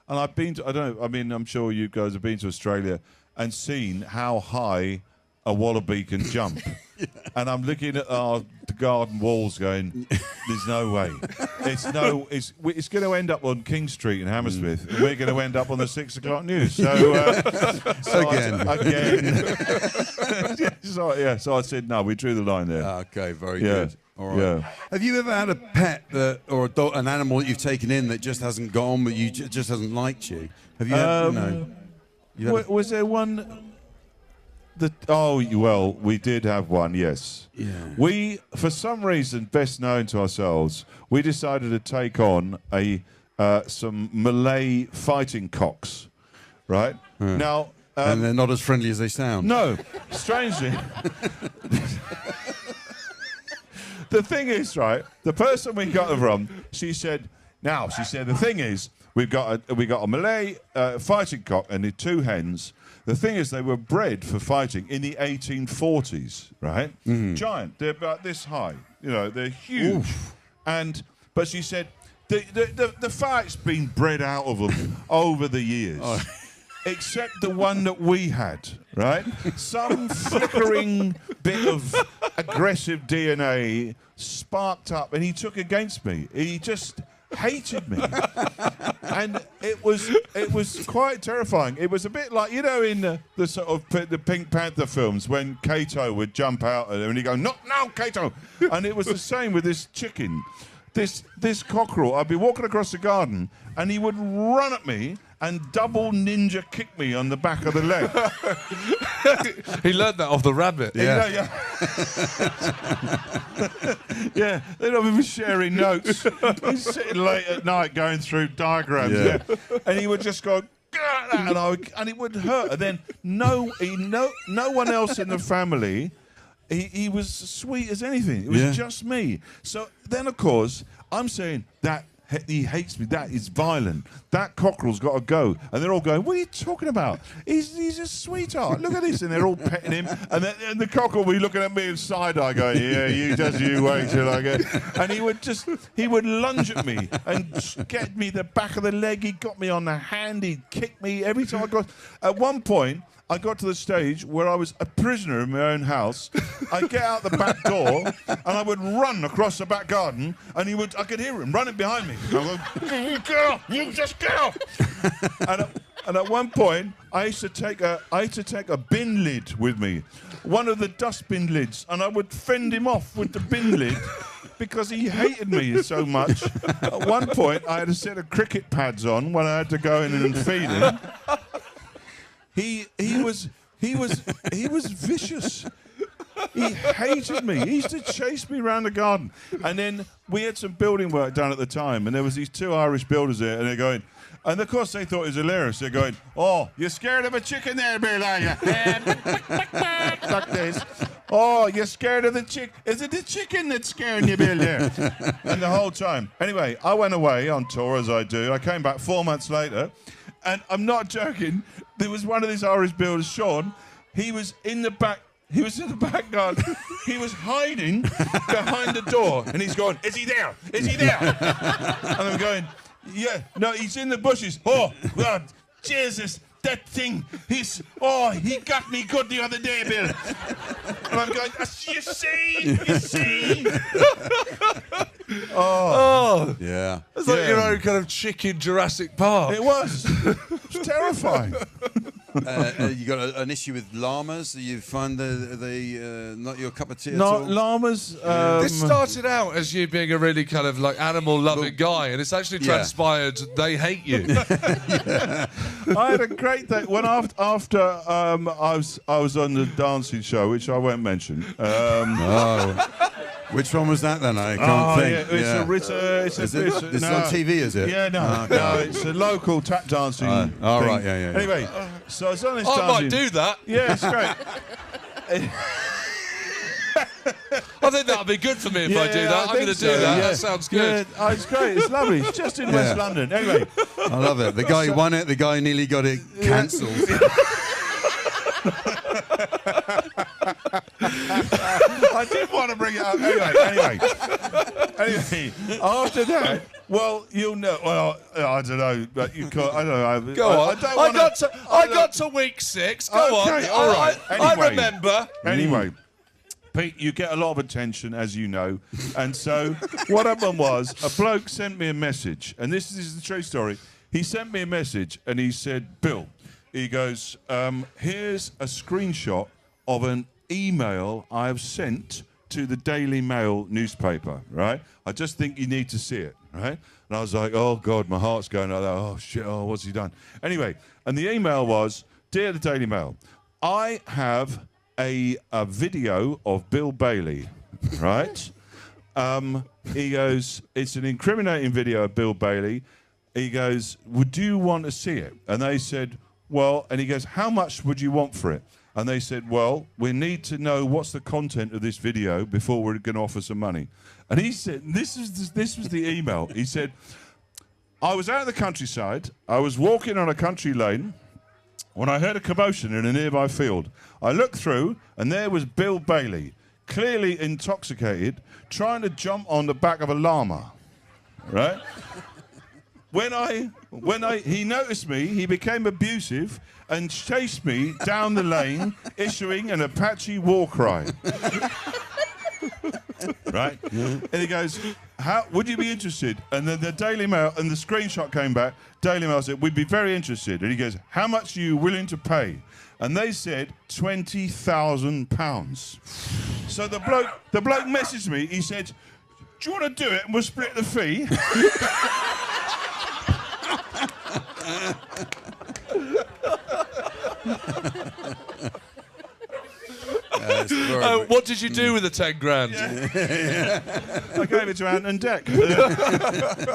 S6: I've been to, I don't know. I mean, I'm sure you guys have been to Australia and seen how high a wallaby can jump. And I'm looking at the garden walls, going, "There's no way. It's going to end up on King Street in Hammersmith. And we're going to end up on the 6 o'clock news." So again. So I said, no, we drew the line there.
S3: Okay, very good. All right.
S6: Yeah.
S3: Have you ever had a pet or a dog, an animal that you've taken in that just hasn't gone, but you just hasn't liked you? Have you? Was
S6: there one? We did have one, yes.
S3: Yeah.
S6: We, for some reason, best known to ourselves, we decided to take on some Malay fighting cocks, right? Now,
S3: and they're not as friendly as they sound.
S6: No, strangely. The thing is, right, the person we got them from, she said, the thing is, we got a Malay fighting cock and the 2 hens. The thing is, they were bred for fighting in the 1840s, right? Giant. They're about this high. You know, they're huge. Oof. But she said the fight's been bred out of them over the years. Oh. Except the one that we had, right? Some flickering bit of aggressive DNA sparked up, and he took against me. He just hated me, and it was quite terrifying. It was a bit like, you know, in the sort of the Pink Panther films when Kato would jump out and he'd go, "Not now, Kato," and it was the same with this chicken. This cockerel, I'd be walking across the garden and he would run at me and double ninja kick me on the back of the leg.
S4: He learned that off the rabbit.
S6: Yeah. Yeah, they'd have been sharing notes. He's sitting late at night going through diagrams. Yeah. And he would just go, and it would hurt. And then no one else in the family. He was sweet as anything. It was just me. So then, of course, I'm saying that he hates me. That is violent. That cockerel's got to go. And they're all going, "What are you talking about? He's a sweetheart. Look at this." And they're all petting him. And the cockerel will be looking at me in side-eye going, "Yeah, you wait till I get..." And he would lunge at me and get me the back of the leg. He got me on the hand. He'd kick me every time I got... At one point, I got to the stage where I was a prisoner in my own house. I'd get out the back door and I would run across the back garden, and I could hear him running behind me. I would go, "Get off! You just get off!" And at one point, I used to take a bin lid with me, one of the dustbin lids, and I would fend him off with the bin lid because he hated me so much. At one point, I had a set of cricket pads on when I had to go in and feed him. He was vicious. He hated me. He used to chase me around the garden. And then we had some building work done at the time, and there was these 2 Irish builders there, and they're going, and of course they thought it was hilarious. They're going, "Oh, you're scared of a chicken there, Bill, are you?" Like this. "Oh, you're scared of the chick. Is it the chicken that's scaring you, Bill, there?" And the whole time. Anyway, I went away on tour, as I do. I came back 4 months later, and I'm not joking. There was one of these Irish builders, Seann. He was in the back garden. He was hiding behind the door, and he's going, "Is he there? Is he there?" And I'm going, "Yeah, no, he's in the bushes." "Oh, God, Jesus, that thing, he got me good the other day, Bill." And I'm going, you see?
S4: Oh.
S3: Yeah.
S4: It's like your own kind of chicken Jurassic Park.
S6: It was. It was terrifying.
S3: You got an issue with llamas? You find they not your cup of tea at
S6: No,
S3: all?
S6: llamas...
S4: This started out as you being a really kind of like animal-loving guy, and it's actually transpired they hate you.
S6: I had a great day. When after I was on the dancing show, which I won't mention.
S3: Which one was that then? I can't think.
S6: Yeah,
S3: it's on TV, is it?
S6: Yeah, no, it's a local tap dancing thing.
S3: Right, yeah.
S6: Anyway, so I was on this
S4: I
S6: dancing...
S4: might do that.
S6: Yeah, it's great.
S4: I think that'll be good for me if I do
S6: Yeah,
S4: that.
S6: I
S4: I'm going to
S6: think
S4: do
S6: so,
S4: that.
S6: yeah.
S4: That sounds good.
S6: Yeah, it's great. It's lovely. It's just in West London. Anyway,
S3: I love it. The guy who won it, the guy who nearly got it cancelled.
S6: I didn't want to bring it up. Anyway, after that, well, you'll know. Well, I don't know, but you can't. I don't know.
S4: Go on.
S6: I
S4: got to week 6. Go on.
S6: Okay, all right.
S4: I
S6: Anyway.
S4: remember.
S6: Anyway, Pete, you get a lot of attention, as you know. And so what happened was a bloke sent me a message, and this is the true story. He sent me a message, and he said, Bill, he goes, here's a screenshot of an email I have sent to the Daily Mail newspaper, right? I just think you need to see it, right? And I was like, oh, God, my heart's going like that. Oh, shit, oh, what's he done? Anyway, and the email was, Dear the Daily Mail, I have a video of Bill Bailey, right? He goes, it's an incriminating video of Bill Bailey. He goes, would you want to see it? And they said, well, and he goes, how much would you want for it? And they said, well, we need to know what's the content of this video before we're going to offer some money. And he said, this was the email. He said, I was out in the countryside. I was walking on a country lane when I heard a commotion in a nearby field. I looked through, and there was Bill Bailey, clearly intoxicated, trying to jump on the back of a llama, right? When he noticed me, he became abusive and chased me down the lane, issuing an Apache war cry. Right? And he goes, how would you be interested? And then the Daily Mail, and the screenshot came back, Daily Mail said, we'd be very interested. And he goes, how much are you willing to pay? And they said £20,000. So the bloke messaged me, he said, do you want to do it and we'll split the fee?
S4: What did you do with the 10 grand?
S6: I gave it to Ant and Dec.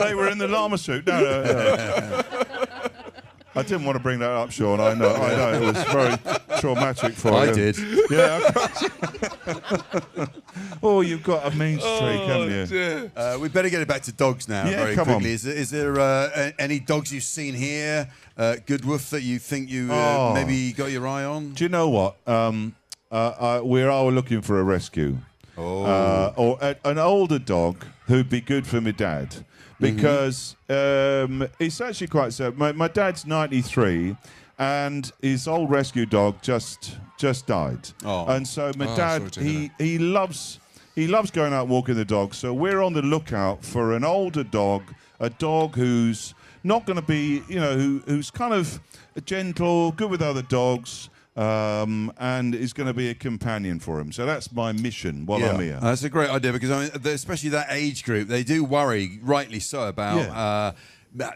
S6: They were in the llama suit. No. I didn't want to bring that up, Sean. I know. It was very traumatic for you.
S3: I did.
S6: Yeah. Oh, you've got a mean streak, haven't you?
S4: Dear.
S3: We better get it back to dogs now,
S6: Yeah,
S3: very
S6: come
S3: quickly.
S6: on.
S3: Is there any dogs you've seen here, Goodwoof, that you think you maybe got your eye on?
S6: Do you know what? We are looking for a rescue. Or an older dog who'd be good for my dad. Because it's actually quite sad. My dad's 93, and his old rescue dog just died.
S3: Oh.
S6: And so my
S4: sorry
S6: dad,
S4: to hear
S6: he loves going out walking the dog. So we're on the lookout for an older dog, a dog who's not going to be, who's kind of gentle, good with other dogs. And is going to be a companion for him. So that's my mission while I'm here.
S3: That's a great idea because especially that age group, they do worry, rightly so, about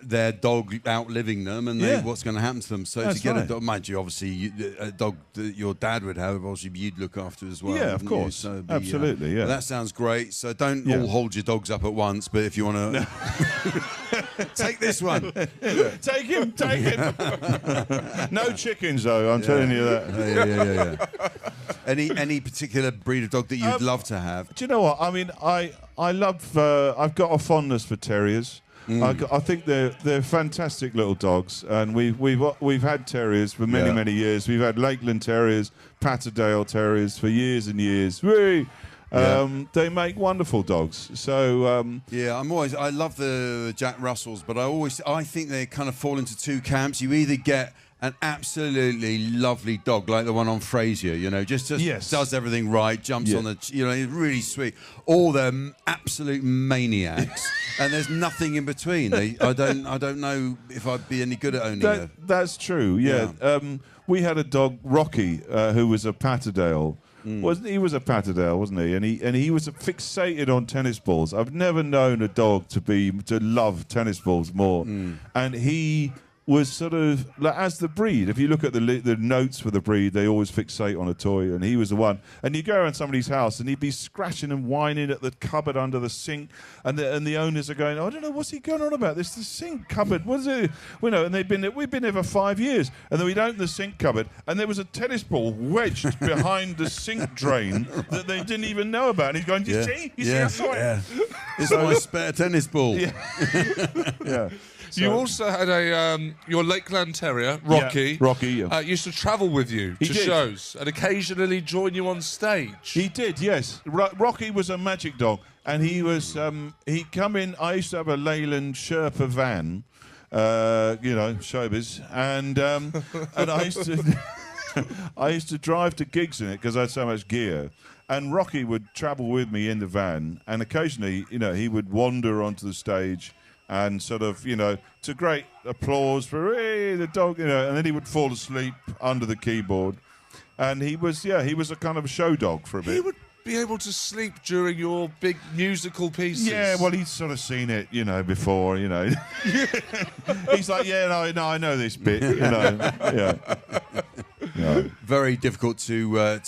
S3: their dog outliving them and what's going to happen to them. So
S6: That's
S3: to get
S6: right.
S3: a dog, mind you, obviously a dog that your dad would have, obviously you'd look after as well.
S6: Yeah, of
S3: wouldn't you?
S6: course.
S3: So it'd
S6: Absolutely, yeah.
S3: Well, that sounds great. So don't all hold your dogs up at once, but if you want to take this one.
S6: Take him. No chickens, though, I'm telling you that.
S3: Yeah. Any particular breed of dog that you'd love to have?
S6: Do you know what? I mean, I love, I've got a fondness for terriers. I think they're fantastic little dogs, and we've had terriers for many years. We've had Lakeland Terriers, Patterdale Terriers for years and years. They make wonderful dogs. So
S3: I love the Jack Russells, but I think they kind of fall into two camps. You either get an absolutely lovely dog like the one on Frasier, just does everything right, jumps on the, he's really sweet. Or they're absolute maniacs, and there's nothing in between. I don't know if I'd be any good at owning it.
S6: That's true. Yeah. We had a dog, Rocky, who was a Patterdale. He was a Patterdale, wasn't he? And he was fixated on tennis balls. I've never known a dog to love tennis balls more. And he was sort of like, as the breed. If you look at the notes for the breed, they always fixate on a toy, and he was the one. And you go around somebody's house, and he'd be scratching and whining at the cupboard under the sink, and the owners are going, I don't know, what's he going on about? This the sink cupboard, what is it? You know, and we've been there for 5 years, and then we'd open the sink cupboard, and there was a tennis ball wedged behind the sink drain that they didn't even know about. And he's going, you see, I saw it.
S3: It's my spare tennis ball.
S6: Yeah.
S4: You also had your Lakeland Terrier, Rocky.
S6: Yeah, Rocky, yeah.
S4: Used to travel with you to shows and occasionally join you on stage.
S6: He did, yes. Rocky was a magic dog, and he was he'd come in. I used to have a Leyland Sherpa van, showbiz, and I used to I used to drive to gigs in it because I had so much gear. And Rocky would travel with me in the van, and occasionally, he would wander onto the stage. And sort of, to great applause for the dog, and then he would fall asleep under the keyboard. And he was a kind of a show dog for a bit.
S4: He would be able to sleep during your big musical pieces.
S6: Yeah, well, he'd sort of seen it, before, He's like, I know this bit, yeah. No.
S3: Very difficult to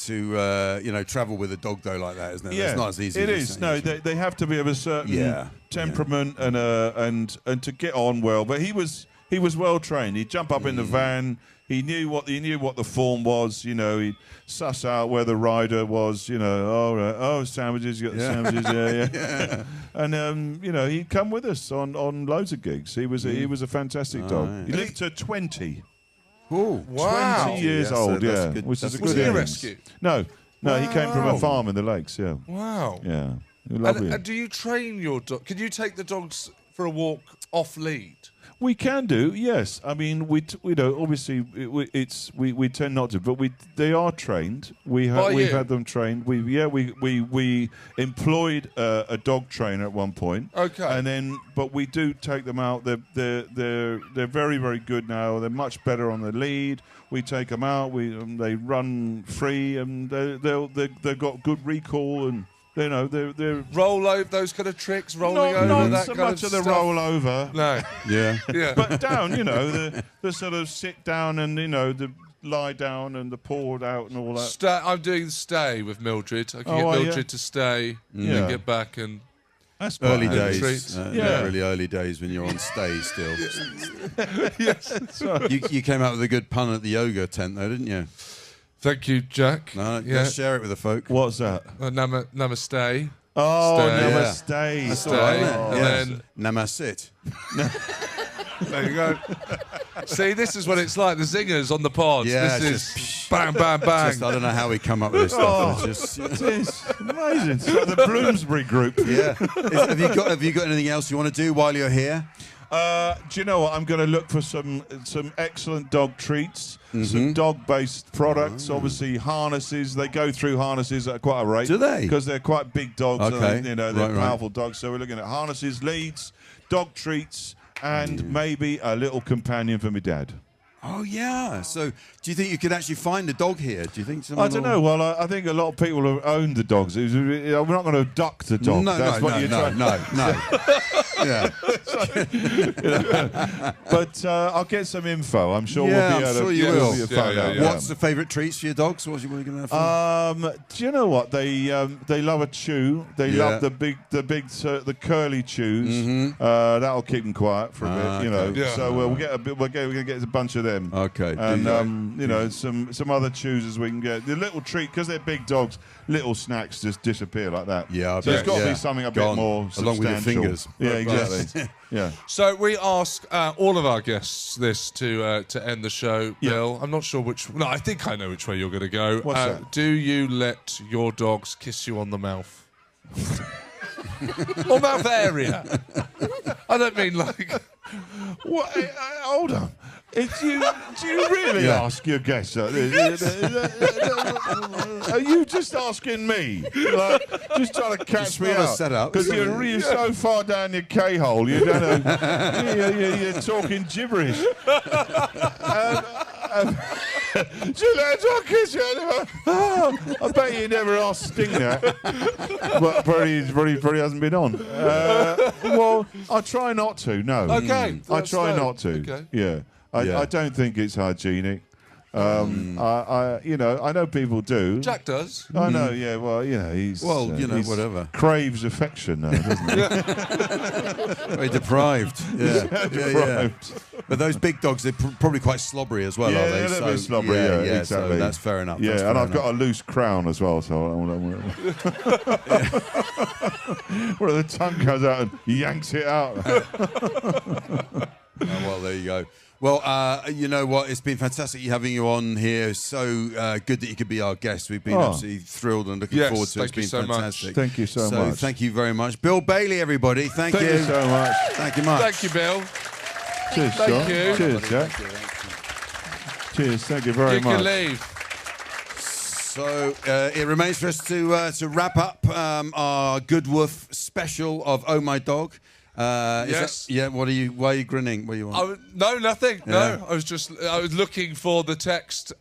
S3: travel with a dog though like that, isn't it?
S6: Yeah,
S3: it's not as easy.
S6: It is. No, they have to be of a certain temperament and to get on well. But he was well trained. He'd jump up in the van. He knew what the form was. He'd suss out where the rider was. Sandwiches. You got the sandwiches. Yeah. And he'd come with us on loads of gigs. He was a fantastic dog.
S3: Right.
S6: He lived to 20.
S3: Oh,
S6: wow. 20 years old,
S3: good.
S6: Which is a
S4: Was
S6: good
S4: he a
S6: innings.
S4: rescue?
S6: No, he came from a farm in the lakes, yeah.
S4: Wow.
S6: Yeah. Lovely.
S4: And do you train your dog? Can you take the dogs for a walk off lead?
S6: We can do, yes. I mean, we obviously we tend not to, but they are trained. We've had them trained. We employed a dog trainer at one point.
S4: Okay.
S6: But we do take them out. They're very, very good now. They're much better on the lead. We take them out. They run free, and they've got good recall and. They're
S4: roll over, those kind of tricks, rolling over,
S6: not
S4: that
S6: so
S4: kind
S6: much
S4: of
S6: of the
S4: stuff.
S6: roll over.
S4: No.
S3: Yeah.
S6: But down, the sort of sit down and the lie down and the paw out and all that.
S4: I'm doing the stay with Mildred. I can get Mildred to stay and get back and.
S6: That's
S3: early
S6: handy.
S3: days. Really early days when you're on stay still.
S6: Yes, that's right.
S3: You came out with a good pun at the yoga tent though, didn't you?
S4: Thank you, Jack.
S3: No, let's share it with the folk.
S6: What's that?
S4: Namaste.
S6: Oh,
S4: Stay.
S6: namaste.
S4: Stay.
S3: Oh,
S4: And then
S3: namasit.
S4: there you go. See, this is what it's like. The zingers on the pods.
S3: Yeah,
S4: this is bang, bang, bang.
S3: I don't know how we come up with this stuff. It's
S6: It is amazing. It's like the Bloomsbury Group.
S3: yeah. Have you got anything else you want to do while you're here?
S6: Do you know what? I'm going to look for some excellent dog treats, some dog-based products. Obviously, harnesses. They go through harnesses at quite a rate.
S3: Do they?
S6: Because they're quite big dogs.
S3: Okay.
S6: They're powerful dogs. So we're looking at harnesses, leads, dog treats, and maybe a little companion for my dad.
S3: Oh, yeah. So do you think you could actually find a dog here? Do you think someone
S6: I don't know. Well, I think a lot of people have owned the dogs. We're not going to abduct the dog.
S3: No. Yeah.
S6: But I'll get some info. I'm sure
S3: Yeah,
S6: we'll be
S3: I'm
S6: able
S3: sure
S6: to
S3: you will.
S6: find out.
S3: What's the favourite treats for your dogs? What are you going to have for
S6: Do you know what they love a chew? They love the curly chews. That'll keep them quiet for a bit,
S3: okay.
S6: Yeah. So we'll get we're going to get a bunch of them.
S3: Okay.
S6: And some other choosers we can get. The little treat because they're big dogs. Little snacks just disappear like that.
S3: Yeah, I
S6: so
S3: bet,
S6: it's got to be something a bit
S3: Gone.
S6: more substantial.
S3: Along with your fingers.
S6: Yeah, exactly. Yeah.
S4: So we ask all of our guests this to end the show, Bill. I'm not sure which. No, I think I know which way you're going to go.
S6: What's that?
S4: Do you let your dogs kiss you on the mouth? Or mouth area? I don't mean like.
S6: What? Hold on. Do you really ask your guests that? Are you just asking me? Like, just trying to catch me
S3: not a
S6: out?
S3: setup.
S6: Because you're so far down your K-hole, you don't know. You're talking gibberish. I'll kiss you. I bet you never asked Sting that. But probably hasn't been on. Well, I try not to, no.
S4: Okay.
S6: I try not to.
S4: Okay.
S6: Yeah. I don't think it's hygienic. I know people do.
S4: Jack does.
S6: I know, yeah. Well, he's
S3: whatever.
S6: Craves affection now, doesn't he?
S3: Very deprived. Yeah.
S6: Deprived.
S3: But those big dogs, they're probably quite slobbery as well, are they?
S6: Yeah, they're slobbery. Yeah, exactly.
S3: So that's fair enough.
S6: Yeah,
S3: that's
S6: and
S3: fair
S6: I've got a loose crown as well, so where the tongue comes out and yanks it out.
S3: Well, there you go. Well, you know what? It's been fantastic having you on here. So good that you could be our guest. We've been absolutely thrilled and looking forward to it. It's been fantastic.
S6: Thank you so much.
S3: Thank you very much. Bill Bailey, everybody. Thank you
S6: so much.
S3: Thank you much.
S4: Thank you, Bill.
S6: Cheers,
S4: Thank
S6: Sean.
S4: you.
S6: Cheers, Jack. Cheers. Thank you very much.
S4: You can leave.
S3: So it remains for us to wrap up our Goodwoof special of Oh My Dog.
S4: Yes.
S3: Why are you grinning? What do you want?
S4: No, nothing.
S3: Yeah.
S4: No, I was looking for the text.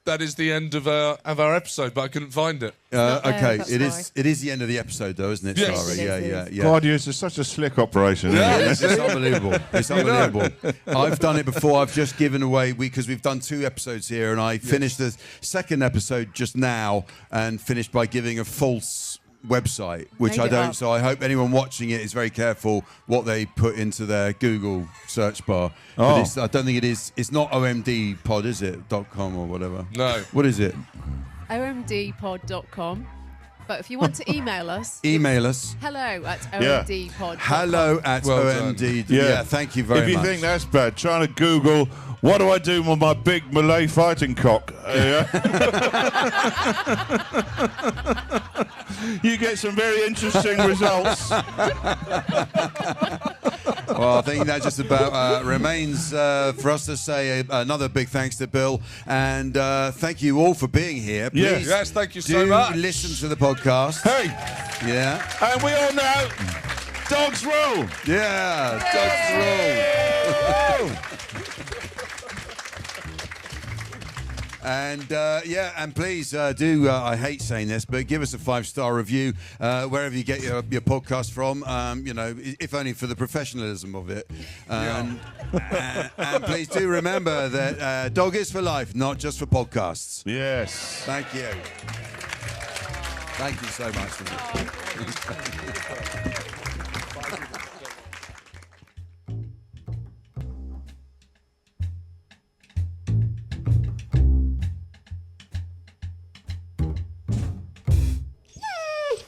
S4: That is the end of our episode, but I couldn't find it.
S3: Okay,
S2: that's
S3: it
S2: fine.
S3: is the end of the episode, though, isn't it,
S4: Yes.
S3: Sarah?
S2: It is.
S3: Yeah.
S6: God, it's such a slick operation.
S4: Yeah.
S6: Isn't it?
S3: It's unbelievable. It's unbelievable. I've done it before. I've just given away, because we've done 2 episodes here, and I finished the second episode just now and finished by giving a false website, which
S2: Made
S3: I
S2: it
S3: don't.
S2: up.
S3: So I hope anyone watching it is very careful what they put into their Google search bar. But I don't think it is. It's not OMD pod, is it? .com or whatever.
S4: No.
S3: What is it?
S5: omdpod.com. But if you want to email us,
S3: Email us.
S5: hello@omdpod.com.
S3: Hello at
S4: Well
S3: OMD.
S6: Yeah.
S3: Yeah. Thank you very much.
S6: If you think that's bad, trying to Google, what do I do with my big Malay fighting cock? You get some very interesting results.
S3: Well, I think that just about remains for us to say another big thanks to Bill, and thank you all for being here. Please
S4: Yes, thank you
S3: do
S4: so much.
S3: listen to the podcast.
S6: Hey,
S3: Yeah.
S6: and we all know, dogs rule.
S3: Yeah. Dogs rule. And and please do. I hate saying this, but give us a 5-star review wherever you get your podcast from. If only for the professionalism of it. And please do remember that dog is for life, not just for podcasts.
S6: Yes.
S3: Thank you. Thank you so much.